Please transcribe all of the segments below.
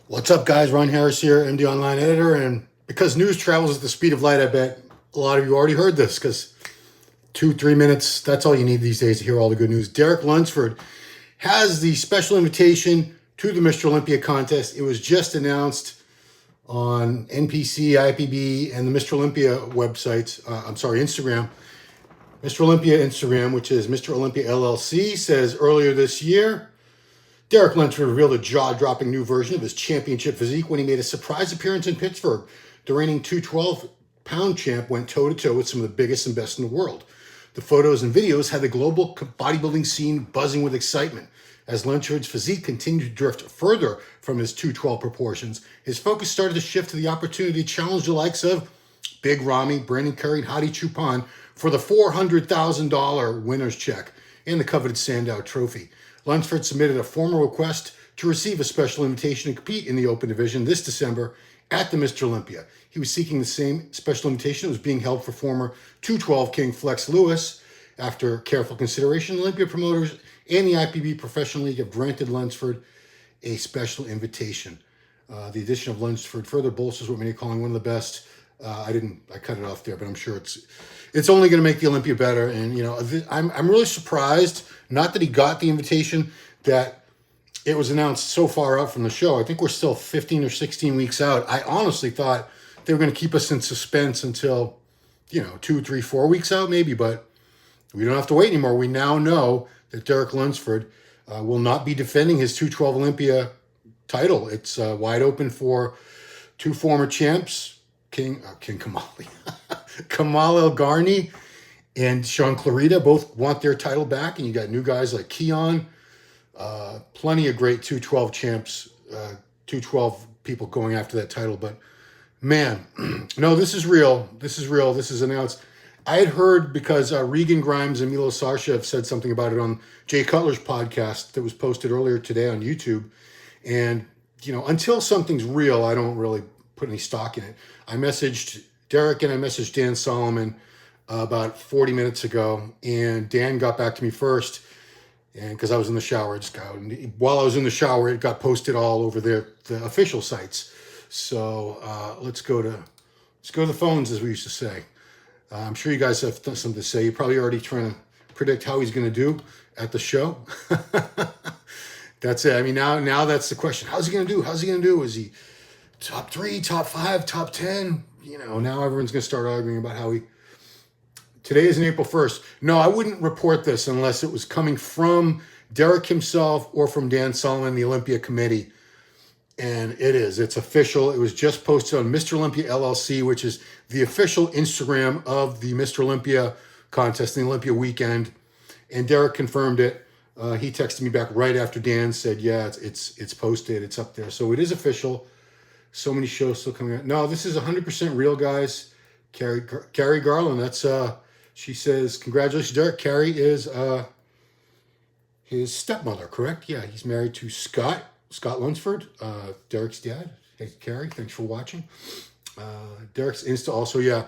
What's up, guys? Ron Harris here, MD Online Editor. And because news travels at the speed of light, I bet a lot of you already heard this because 2-3 minutes, that's all you need these days to hear all the good news. Derek Lunsford has the special invitation to the Mr. Olympia contest. It was just announced on NPC, IPB, and the Mr. Olympia websites. Instagram. Mr. Olympia Instagram, which is Mr. Olympia LLC, says earlier this year, Derek Lunsford revealed a jaw-dropping new version of his championship physique when he made a surprise appearance in Pittsburgh. The reigning 212-pound champ went toe-to-toe with some of the biggest and best in the world. The photos and videos had the global bodybuilding scene buzzing with excitement. As Lunsford's physique continued to drift further from his 212 proportions, his focus started to shift to the opportunity to challenge the likes of Big Ramy, Brandon Curry, and Hadi Choopan for the $400,000 winner's check and the coveted Sandow Trophy. Lunsford submitted a formal request to receive a special invitation to compete in the open division this December at the Mr. Olympia. He was seeking the same special invitation that was being held for former 212 King Flex Lewis. After careful consideration, Olympia promoters and the IPB Professional League have granted Lunsford a special invitation. The addition of Lunsford further bolsters what many are calling one of the best. I cut it off there, but I'm sure it's only going to make the Olympia better. And I'm really surprised, not that he got the invitation, that it was announced so far out from the show. I think we're still 15 or 16 weeks out. I honestly thought they were going to keep us in suspense until 2, 3, 4 weeks out maybe, but we don't have to wait anymore. We now know that Derek Lunsford will not be defending his 212 Olympia title. It's wide open for two former champs, King Kamali, Kamal El Garni and Sean Clarita both want their title back. And you got new guys like Keon, plenty of great 212 champs, 212 people going after that title. But man, no, this is real. This is real. This is announced. I had heard because Regan Grimes and Milo Sarshev said something about it on Jay Cutler's podcast that was posted earlier today on YouTube. And, until something's real, I don't really put any stock in it. I messaged Derek and I messaged Dan Solomon about 40 minutes ago, and Dan got back to me first, and because I was in the shower, while I was in the shower, it got posted all over the official sites. So let's go to the phones, as we used to say. I'm sure you guys have something to say. You're probably already trying to predict how he's going to do at the show. That's it. I mean, now that's the question. How's he going to do? How's he going to do? Is he top 3, top 5, top 10? Now everyone's going to start arguing about how he... Today is April 1st. No, I wouldn't report this unless it was coming from Derek himself or from Dan Solomon, the Olympia committee. And it is. It's official. It was just posted on Mr. Olympia LLC, which is the official Instagram of the Mr. Olympia contest, the Olympia weekend. And Derek confirmed it. He texted me back right after Dan said, yeah, it's posted. It's up there. So it is official. So many shows still coming out. No, this is 100% real, guys. Carrie Garland, that's... She says, congratulations, Derek. Carrie is his stepmother, correct? Yeah, he's married to Scott Lunsford, Derek's dad. Hey, Carrie, thanks for watching. Derek's Insta also, yeah.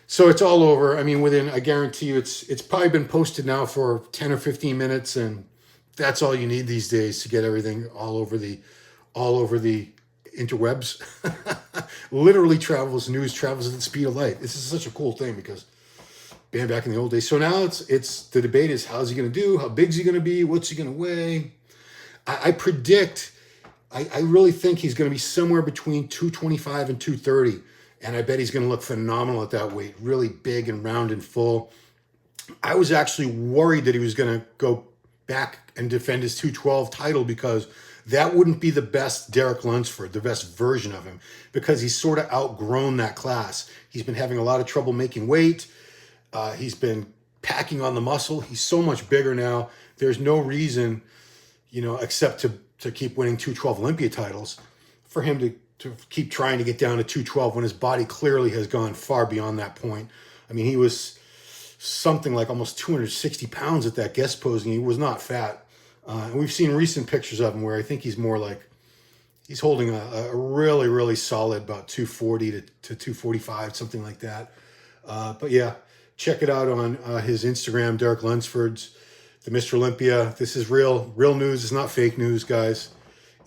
So it's all over. I mean, I guarantee you, it's probably been posted now for 10 or 15 minutes, and that's all you need these days to get everything all over the interwebs. Literally news travels at the speed of light. This is such a cool thing because back in the old days. So now it's the debate is, how's he going to do? How big's he going to be? What's he going to weigh? I predict, I really think he's going to be somewhere between 225 and 230. And I bet he's going to look phenomenal at that weight. Really big and round and full. I was actually worried that he was going to go back and defend his 212 title because that wouldn't be the best Derek Lunsford, the best version of him, because he's sort of outgrown that class. He's been having a lot of trouble making weight. He's been packing on the muscle. He's so much bigger now. There's no reason, except to keep winning 212 Olympia titles, for him to keep trying to get down to 212 when his body clearly has gone far beyond that point. I mean, he was something like almost 260 pounds at that guest posing. He was not fat. And we've seen recent pictures of him where I think he's more like, he's holding a really, really solid about 240 to 245, something like that. But yeah. Check it out on his Instagram, Derek Lunsford's, the Mr. Olympia. This is real news. It's not fake news, guys.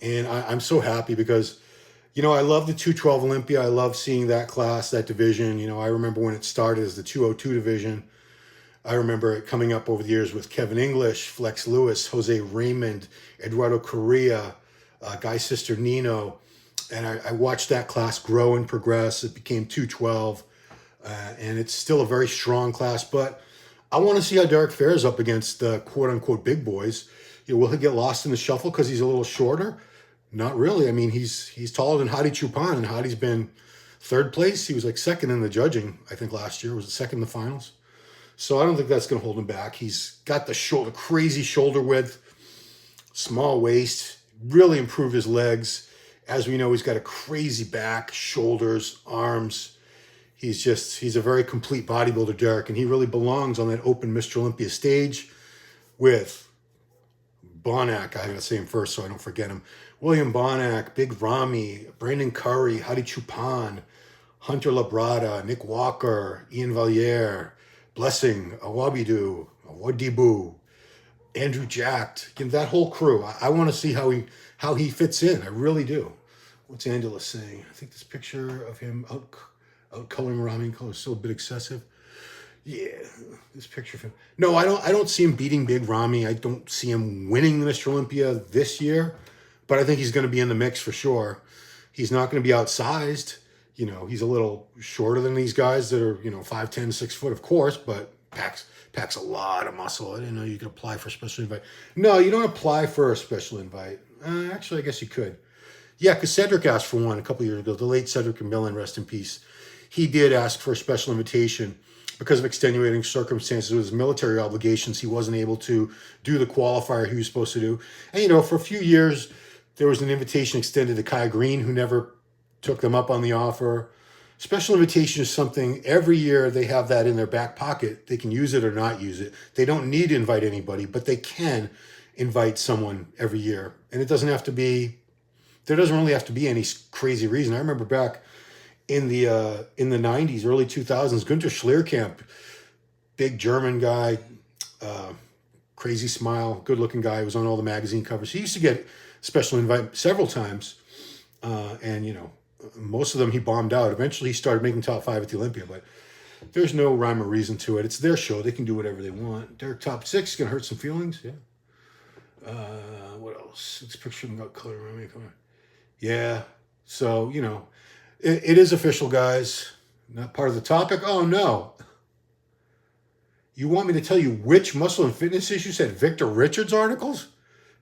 And I'm so happy because, I love the 212 Olympia. I love seeing that class, that division. I remember when it started as the 202 division. I remember it coming up over the years with Kevin English, Flex Lewis, Jose Raymond, Eduardo Correa, Guy Sister Nino. And I watched that class grow and progress. It became 212. And it's still a very strong class. But I want to see how Derek fares up against the quote-unquote big boys. Will he get lost in the shuffle because he's a little shorter? Not really. I mean, he's taller than Hadi Choopan, and Hadi's been third place. He was like second in the judging, I think, last year. Was it second in the finals? So I don't think that's going to hold him back. He's got the crazy shoulder width, small waist, really improved his legs. As we know, he's got a crazy back, shoulders, arms. He's a very complete bodybuilder, Derek, and he really belongs on that open Mr. Olympia stage with Bonac. I gotta say him first so I don't forget him. William Bonac, Big Ramy, Brandon Curry, Hadi Choopan, Hunter Labrada, Nick Walker, Ian Valliere, Blessing, Awabidu, Awadibu, Andrew Jacked, that whole crew. I want to see how he fits in. I really do. What's Angela saying? I think this picture of him out coloring Ramy color is still a bit excessive. Yeah, this picture of him. No, I don't see him beating Big Ramy. I don't see him winning the Mr. Olympia this year, but I think he's going to be in the mix for sure. He's not going to be outsized. He's a little shorter than these guys that are, 5'10", 6 foot, of course, but packs a lot of muscle. I didn't know you could apply for a special invite. No, you don't apply for a special invite. Actually, I guess you could. Yeah, because Cedric asked for one a couple years ago. The late Cedric McMillan, rest in peace. He did ask for a special invitation because of extenuating circumstances with his military obligations. He wasn't able to do the qualifier he was supposed to do. And, for a few years, there was an invitation extended to Kai Green, who never took them up on the offer. Special invitation is something every year they have that in their back pocket. They can use it or not use it. They don't need to invite anybody, but they can invite someone every year. And there doesn't really have to be any crazy reason. I remember back in the 90s, early 2000s, Günter Schlierkamp, big German guy, crazy smile, good looking guy, was on all the magazine covers. He used to get special invite several times. And most of them he bombed out. Eventually he started making top 5 at the Olympia, but there's no rhyme or reason to it. It's their show. They can do whatever they want. Derek top 6 is going to hurt some feelings. Yeah. What else? It's picture him got color around me. Come on. Yeah. So, it is official, guys. Not part of the topic. Oh, no. You want me to tell you which muscle and fitness issue said Victor Richards articles?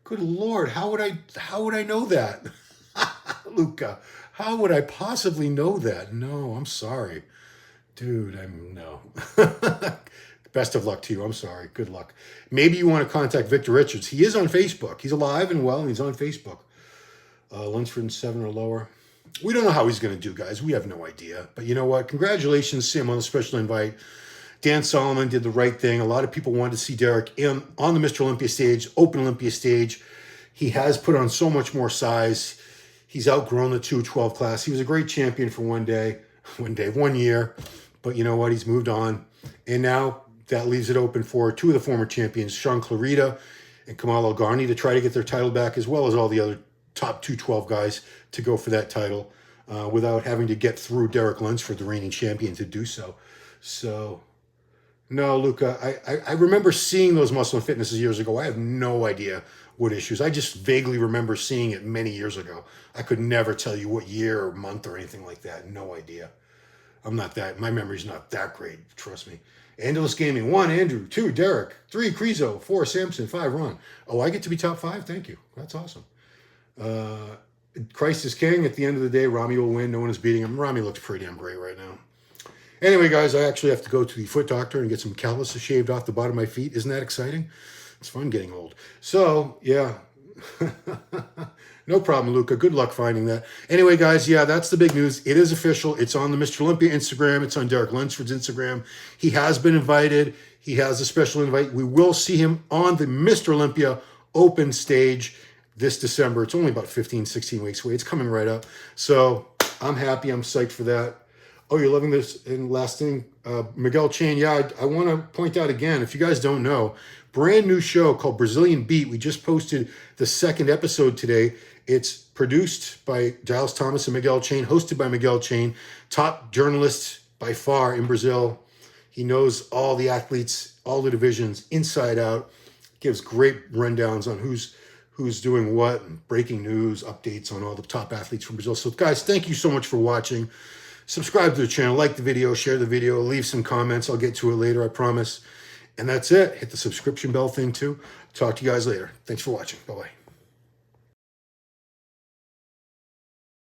Good Lord. How would I know that? Luca, how would I possibly know that? No, I'm sorry. Dude, no. Best of luck to you. I'm sorry. Good luck. Maybe you want to contact Victor Richards. He is on Facebook. He's alive and well, and he's on Facebook. Lunsford 7 or lower. We don't know how he's going to do, guys. We have no idea. But you know what? Congratulations to him on the special invite. Dan Solomon did the right thing. A lot of people wanted to see Derek on the Mr. Olympia stage, Open Olympia stage. He has put on so much more size. He's outgrown the 212 class. He was a great champion for one year. But you know what? He's moved on. And now that leaves it open for 2 of the former champions, Sean Clarita and Kamal El-Garni, to try to get their title back, as well as all the other top 212 guys to go for that title without having to get through Derek Lunsford, the reigning champion, to do so. So, no, Luca, I remember seeing those muscle and fitnesses years ago. I have no idea what issues. I just vaguely remember seeing it many years ago. I could never tell you what year or month or anything like that. No idea. My memory's not that great, trust me. Andalus Gaming, 1, Andrew, 2, Derek, 3, Krizo, 4, Samson, 5, Ron. Oh, I get to be top 5? Thank you. That's awesome. Christ is king. At the end of the day, Ramy will win. No one is beating him. Ramy looks pretty damn great right now. Anyway, guys, I actually have to go to the foot doctor and get some calluses shaved off the bottom of my feet. Isn't that exciting? It's fun getting old. So, yeah. No problem, Luca. Good luck finding that. Anyway, guys, yeah, that's the big news. It is official. It's on the Mr. Olympia Instagram. It's on Derek Lunsford's Instagram. He has been invited. He has a special invite. We will see him on the Mr. Olympia open stage this December. It's only about 15, 16 weeks away. It's coming right up. So I'm happy. I'm psyched for that. Oh, you're loving this. And last thing, Miguel Chain. Yeah, I want to point out again, if you guys don't know, brand new show called Brazilian Beat. We just posted the 2nd episode today. It's produced by Giles Thomas and Miguel Chain, hosted by Miguel Chain, top journalist by far in Brazil. He knows all the athletes, all the divisions, inside out. Gives great rundowns on who's doing what, and breaking news, updates on all the top athletes from Brazil. So guys, thank you so much for watching. Subscribe to the channel, like the video, share the video, leave some comments. I'll get to it later, I promise. And that's it. Hit the subscription bell thing too. Talk to you guys later. Thanks for watching. Bye-bye.